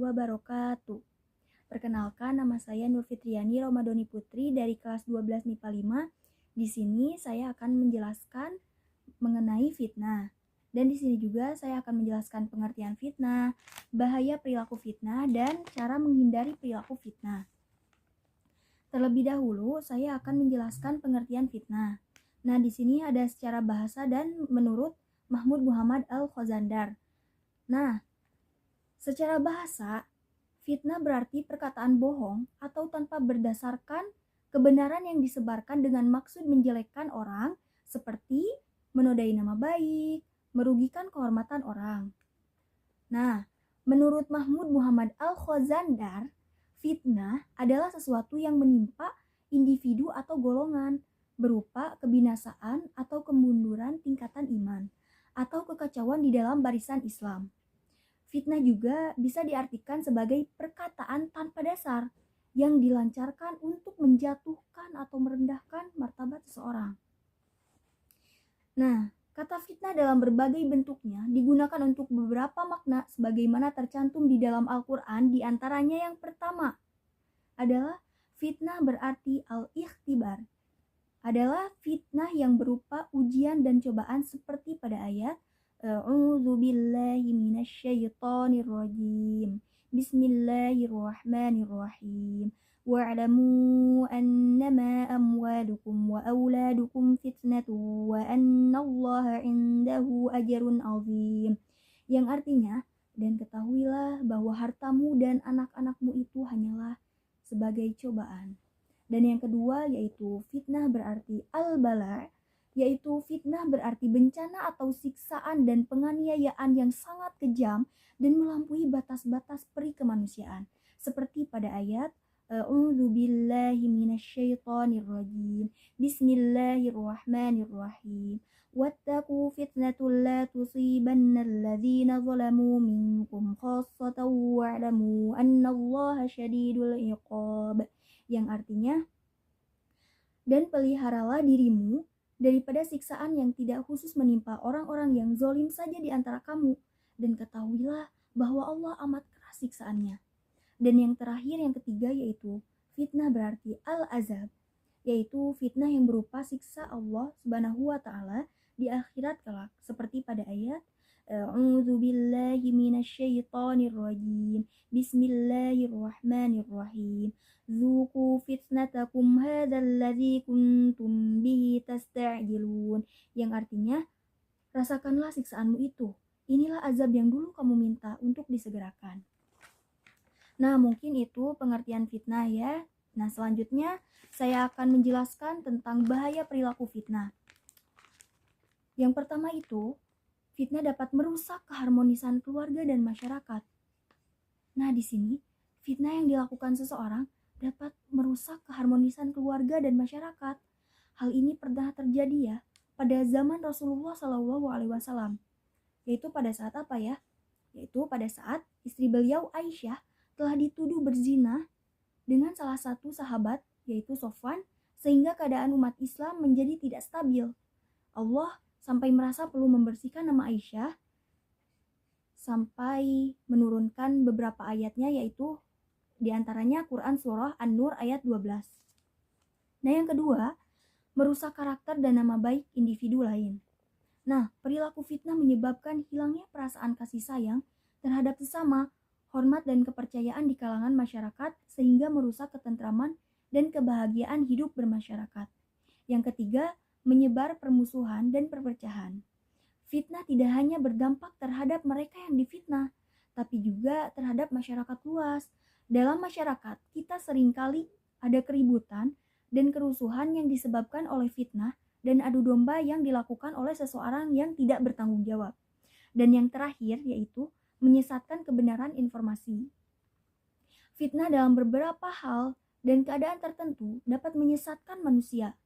wabarakatuh. Perkenalkan, nama saya Nur Fitriani Romadhoni Putri dari kelas 12 MIPA 5. Di sini saya akan menjelaskan mengenai fitnah. Dan di sini juga saya akan menjelaskan pengertian fitnah, bahaya perilaku fitnah, dan cara menghindari perilaku fitnah. Terlebih dahulu, saya akan menjelaskan pengertian fitnah. Nah, di sini ada secara bahasa dan menurut Mahmud Muhammad Al-Khazandar. Nah, secara bahasa, fitnah berarti perkataan bohong atau tanpa berdasarkan kebenaran yang disebarkan dengan maksud menjelekkan orang, seperti menodai nama baik, merugikan kehormatan orang. Nah, menurut Mahmud Muhammad Al-Khazandar, fitnah adalah sesuatu yang menimpa individu atau golongan berupa kebinasaan atau kemunduran tingkatan iman atau kekacauan di dalam barisan Islam. Fitnah juga bisa diartikan sebagai perkataan tanpa dasar yang dilancarkan untuk menjatuhkan atau merendahkan martabat seseorang. Nah, kata fitnah dalam berbagai bentuknya digunakan untuk beberapa makna sebagaimana tercantum di dalam Al-Quran. Di antaranya yang pertama adalah fitnah berarti al-ikhtibar, adalah fitnah yang berupa ujian dan cobaan seperti pada ayat A'udzu billahi minasyaitonir rajim. Bismillahirrahmanirrahim. Wa'lamu annama amwalukum wa auladukum fitnatu wa annallaha 'indahu ajrun 'azim. Yang artinya, dan ketahuilah bahwa hartamu dan anak-anakmu itu hanyalah sebagai cobaan. Dan yang kedua yaitu fitnah berarti al-bala', yaitu fitnah berarti bencana atau siksaan dan penganiayaan yang sangat kejam dan melampaui batas-batas peri kemanusiaan. Seperti pada ayat A'udzu billahi minasyaitonir rajim. Bismillahirrahmanirrahim. Wattaqu fitnatul la tusibannal ladzina zalamu minkum khassatan wa'lamu annallaha syadidul iqab. Yang artinya, dan peliharalah dirimu daripada siksaan yang tidak khusus menimpa orang-orang yang zalim saja di antara kamu, dan ketahuilah bahwa Allah amat keras siksaannya. Dan yang terakhir, yang ketiga, yaitu fitnah berarti al-azab, yaitu fitnah yang berupa siksa Allah Subhanahu wa taala di akhirat kelak, seperti pada ayat A'udzu billahi minasyaitonir rajim. Bismillahirrahmanirrahim. Dzuqu fitnatakum hadzal ladzi kuntum bihi tasta'jilun. Yang artinya, rasakanlah siksaanmu itu. Inilah azab yang dulu kamu minta untuk disegerakan. Nah, mungkin itu pengertian fitnah ya. Nah, selanjutnya saya akan menjelaskan tentang bahaya perilaku fitnah. Yang pertama itu, fitnah dapat merusak keharmonisan keluarga dan masyarakat. Nah, di sini fitnah yang dilakukan seseorang dapat merusak keharmonisan keluarga dan masyarakat. Hal ini pernah terjadi ya pada zaman Rasulullah SAW. Yaitu pada saat apa ya? Yaitu pada saat istri beliau Aisyah telah dituduh berzina dengan salah satu sahabat, yaitu Sofwan, sehingga keadaan umat Islam menjadi tidak stabil. Allah sampai merasa perlu membersihkan nama Aisyah sampai menurunkan beberapa ayatnya, yaitu diantaranya Quran Surah An-Nur ayat 12. Nah, yang kedua, merusak karakter dan nama baik individu lain. Nah, perilaku fitnah menyebabkan hilangnya perasaan kasih sayang terhadap sesama, hormat dan kepercayaan di kalangan masyarakat, sehingga merusak ketentraman dan kebahagiaan hidup bermasyarakat. Yang ketiga, menyebar permusuhan dan perpecahan. Fitnah tidak hanya berdampak terhadap mereka yang difitnah, tapi juga terhadap masyarakat luas. Dalam masyarakat, kita seringkali ada keributan dan kerusuhan yang disebabkan oleh fitnah dan adu domba yang dilakukan oleh seseorang yang tidak bertanggung jawab. Dan yang terakhir yaitu menyesatkan kebenaran informasi. Fitnah dalam beberapa hal dan keadaan tertentu dapat menyesatkan manusia.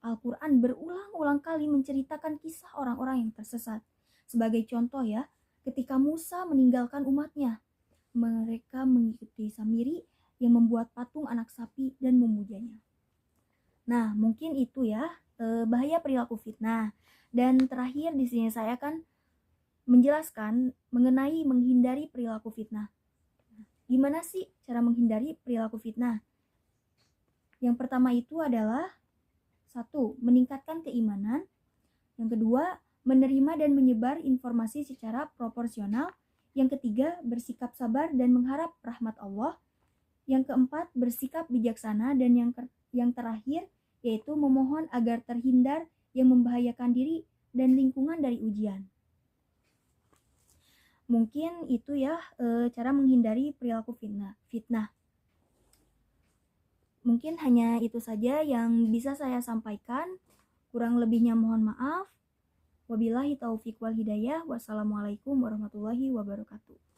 Al-Quran berulang-ulang kali menceritakan kisah orang-orang yang tersesat. Sebagai contoh ya, ketika Musa meninggalkan umatnya, mereka mengikuti Samiri yang membuat patung anak sapi dan memujanya. Nah, mungkin itu ya bahaya perilaku fitnah. Dan terakhir di sini saya akan menjelaskan mengenai menghindari perilaku fitnah. Gimana sih cara menghindari perilaku fitnah? Yang pertama itu adalah 1. Meningkatkan keimanan. Yang kedua, menerima dan menyebar informasi secara proporsional. Yang ketiga, bersikap sabar dan mengharap rahmat Allah. Yang keempat, bersikap bijaksana. Dan yang terakhir, yaitu memohon agar terhindar yang membahayakan diri dan lingkungan dari ujian. Mungkin itu ya cara menghindari perilaku fitnah. Mungkin hanya itu saja yang bisa saya sampaikan. Kurang lebihnya mohon maaf. Wabillahi taufiq wal hidayah. Wassalamualaikum warahmatullahi wabarakatuh.